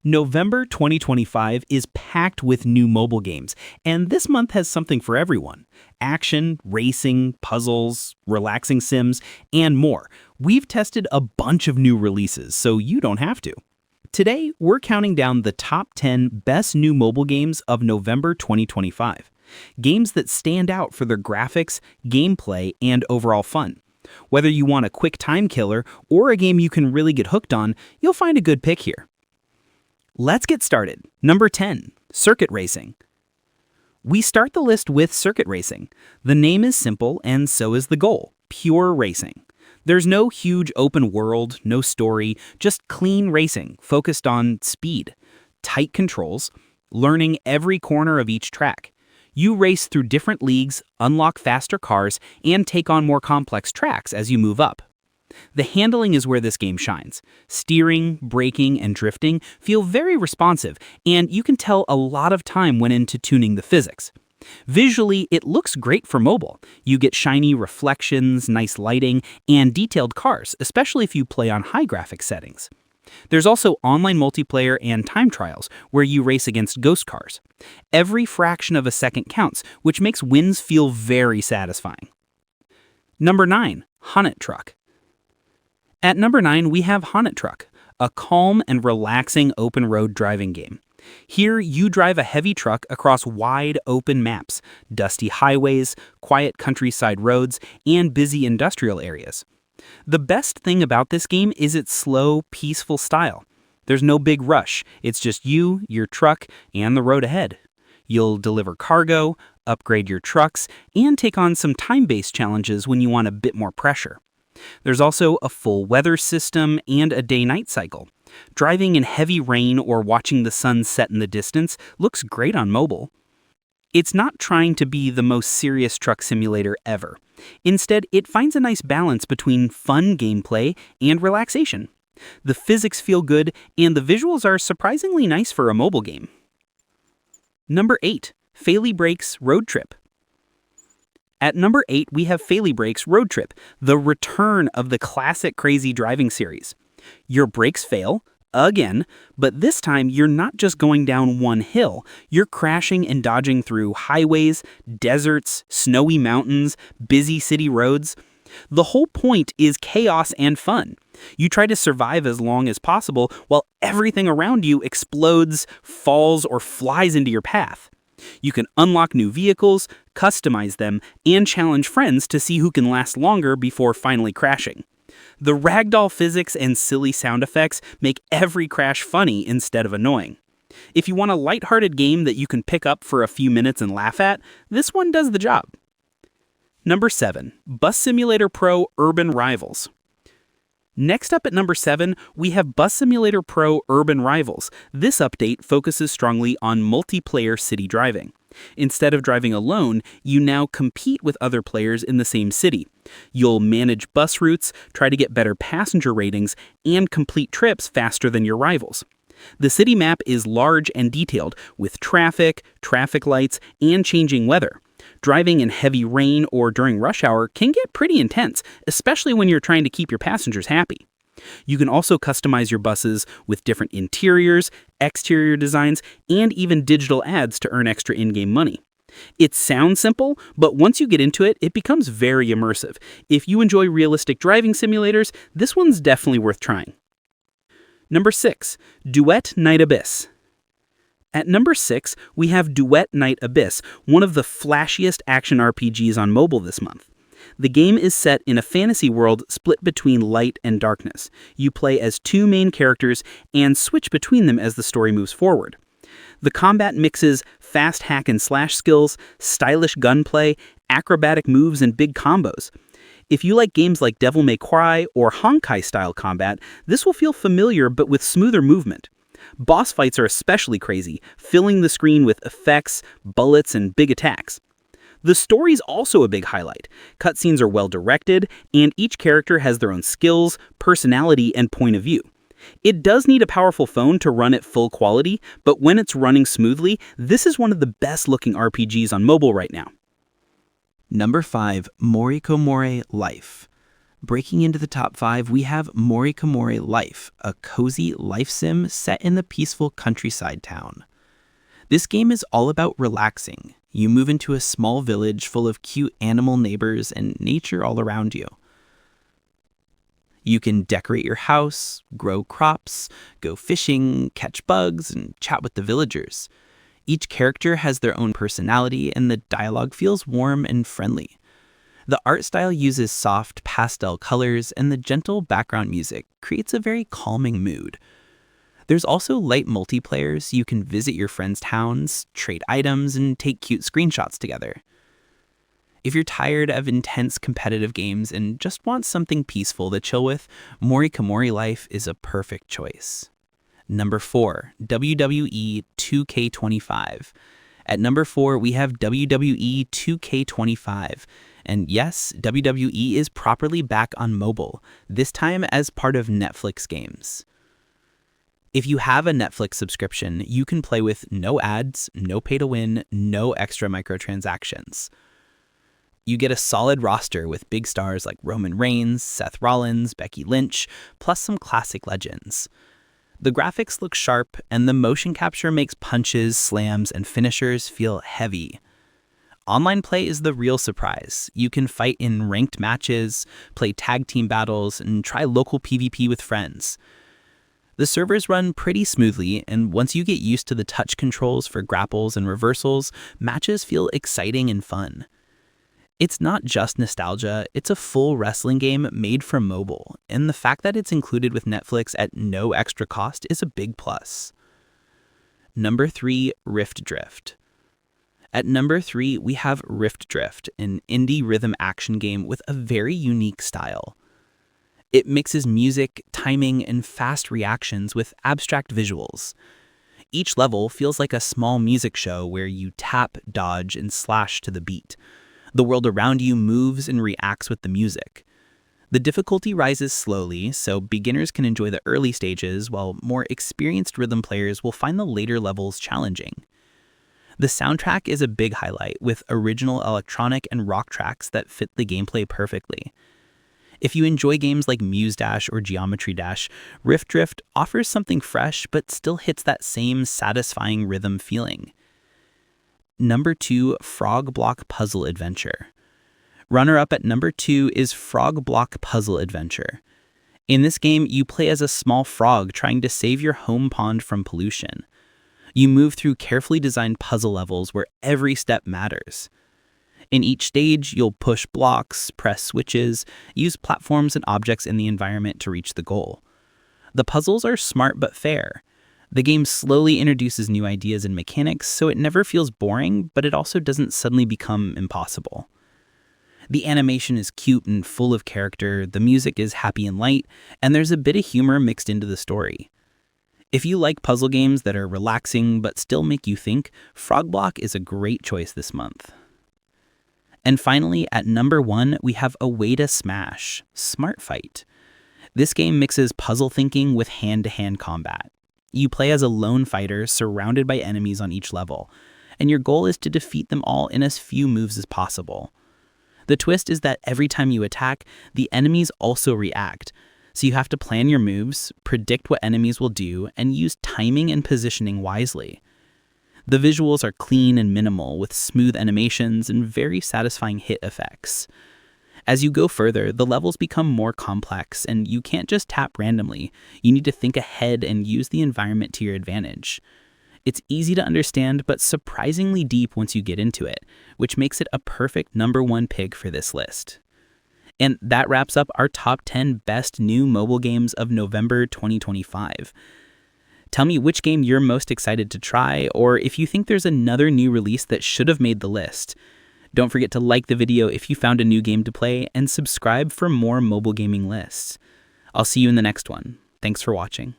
November 2025 is packed with new mobile games, and this month has something for everyone. Action, racing, puzzles, relaxing sims, and more. We've tested a bunch of new releases, so you don't have to. Today, we're counting down the top 10 best new mobile games of November 2025. Games that stand out for their graphics, gameplay, and overall fun. Whether you want a quick time killer or a game you can really get hooked on, you'll find a good pick here. Let's get started. Number 10, Circuit Racing. We start the list with Circuit Racing. The name is simple and so is the goal, pure racing. There's no huge open world, no story, just clean racing focused on speed, tight controls, learning every corner of each track. You race through different leagues, unlock faster cars, and take on more complex tracks as you move up. The handling is where this game shines. Steering, braking, and drifting feel very responsive, and you can tell a lot of time went into tuning the physics. Visually, it looks great for mobile. You get shiny reflections, nice lighting, and detailed cars, especially if you play on high graphics settings. There's also online multiplayer and time trials, where you race against ghost cars. Every fraction of a second counts, which makes wins feel very satisfying. Number 9, Hunt Truck. At number 9, we have Hunt Truck, a calm and relaxing open road driving game. Here, you drive a heavy truck across wide open maps, dusty highways, quiet countryside roads, and busy industrial areas. The best thing about this game is its slow, peaceful style. There's no big rush, it's just you, your truck, and the road ahead. You'll deliver cargo, upgrade your trucks, and take on some time-based challenges when you want a bit more pressure. There's also a full weather system and a day-night cycle. Driving in heavy rain or watching the sun set in the distance looks great on mobile. It's not trying to be the most serious truck simulator ever. Instead, it finds a nice balance between fun gameplay and relaxation. The physics feel good, and the visuals are surprisingly nice for a mobile game. Number 8, Faily Brakes Road Trip. At number 8, we have Faily Brakes Road Trip, the return of the classic crazy driving series. Your brakes fail, again, but this time you're not just going down one hill, you're crashing and dodging through highways, deserts, snowy mountains, busy city roads. The whole point is chaos and fun. You try to survive as long as possible while everything around you explodes, falls, or flies into your path. You can unlock new vehicles, customize them, and challenge friends to see who can last longer before finally crashing. The ragdoll physics and silly sound effects make every crash funny instead of annoying. If you want a lighthearted game that you can pick up for a few minutes and laugh at, this one does the job. Number 7, Bus Simulator Pro Urban Rivals. Next up at number 7, we have Bus Simulator Pro Urban Rivals. This update focuses strongly on multiplayer city driving. Instead of driving alone, you now compete with other players in the same city. You'll manage bus routes, try to get better passenger ratings, and complete trips faster than your rivals. The city map is large and detailed, with traffic lights, and changing weather. Driving in heavy rain or during rush hour can get pretty intense, especially when you're trying to keep your passengers happy. You can also customize your buses with different interiors, exterior designs, and even digital ads to earn extra in-game money. It sounds simple, but once you get into it, it becomes very immersive. If you enjoy realistic driving simulators, this one's definitely worth trying. Number 6, Duet Night Abyss. At number 6, we have Duet Night Abyss, one of the flashiest action RPGs on mobile this month. The game is set in a fantasy world split between light and darkness. You play as two main characters and switch between them as the story moves forward. The combat mixes fast hack and slash skills, stylish gunplay, acrobatic moves, and big combos. If you like games like Devil May Cry or Honkai-style combat, this will feel familiar but with smoother movement. Boss fights are especially crazy, filling the screen with effects, bullets, and big attacks. The story's also a big highlight. Cutscenes are well directed, and each character has their own skills, personality, and point of view. It does need a powerful phone to run at full quality, but when it's running smoothly, this is one of the best looking RPGs on mobile right now. Number 5, Morikomore Life. Breaking into the top 5, we have Morikamori Life, a cozy life sim set in the peaceful countryside town. This game is all about relaxing. You move into a small village full of cute animal neighbors and nature all around you. You can decorate your house, grow crops, go fishing, catch bugs, and chat with the villagers. Each character has their own personality, and the dialogue feels warm and friendly. The art style uses soft pastel colors, and the gentle background music creates a very calming mood. There's also light multiplayer, so you can visit your friends' towns, trade items, and take cute screenshots together. If you're tired of intense competitive games and just want something peaceful to chill with, Morikamori Life is a perfect choice. Number 4, WWE 2K25. At number 4, we have WWE 2K25. And yes, WWE is properly back on mobile, this time as part of Netflix games. If you have a Netflix subscription, you can play with no ads, no pay to win, no extra microtransactions. You get a solid roster with big stars like Roman Reigns, Seth Rollins, Becky Lynch, plus some classic legends. The graphics look sharp, and the motion capture makes punches, slams, and finishers feel heavy. Online play is the real surprise. You can fight in ranked matches, play tag team battles, and try local PvP with friends. The servers run pretty smoothly, and once you get used to the touch controls for grapples and reversals, matches feel exciting and fun. It's not just nostalgia, it's a full wrestling game made for mobile, and the fact that it's included with Netflix at no extra cost is a big plus. Number 3, Rift Drift. At number 3, we have Rift Drift, an indie rhythm action game with a very unique style. It mixes music, timing, and fast reactions with abstract visuals. Each level feels like a small music show where you tap, dodge, and slash to the beat. The world around you moves and reacts with the music. The difficulty rises slowly, so beginners can enjoy the early stages, while more experienced rhythm players will find the later levels challenging. The soundtrack is a big highlight, with original electronic and rock tracks that fit the gameplay perfectly. If you enjoy games like Muse Dash or Geometry Dash, Rift Drift offers something fresh but still hits that same satisfying rhythm feeling. Number 2, Frog Block Puzzle Adventure. Runner-up at number 2 is Frog Block Puzzle Adventure. In this game, you play as a small frog trying to save your home pond from pollution. You move through carefully designed puzzle levels where every step matters. In each stage, you'll push blocks, press switches, use platforms and objects in the environment to reach the goal. The puzzles are smart but fair. The game slowly introduces new ideas and mechanics, so it never feels boring, but it also doesn't suddenly become impossible. The animation is cute and full of character, the music is happy and light, and there's a bit of humor mixed into the story. If you like puzzle games that are relaxing but still make you think, Frog Block is a great choice this month. And finally, at number 1, we have A Way to Smash, Smart Fight. This game mixes puzzle thinking with hand-to-hand combat. You play as a lone fighter surrounded by enemies on each level, and your goal is to defeat them all in as few moves as possible. The twist is that every time you attack, the enemies also react, so you have to plan your moves, predict what enemies will do, and use timing and positioning wisely. The visuals are clean and minimal, with smooth animations and very satisfying hit effects. As you go further, the levels become more complex, and you can't just tap randomly. You need to think ahead and use the environment to your advantage. It's easy to understand, but surprisingly deep once you get into it, which makes it a perfect number 1 pick for this list. And that wraps up our top 10 best new mobile games of November 2025. Tell me which game you're most excited to try, or if you think there's another new release that should have made the list. Don't forget to like the video if you found a new game to play, and subscribe for more mobile gaming lists. I'll see you in the next one. Thanks for watching.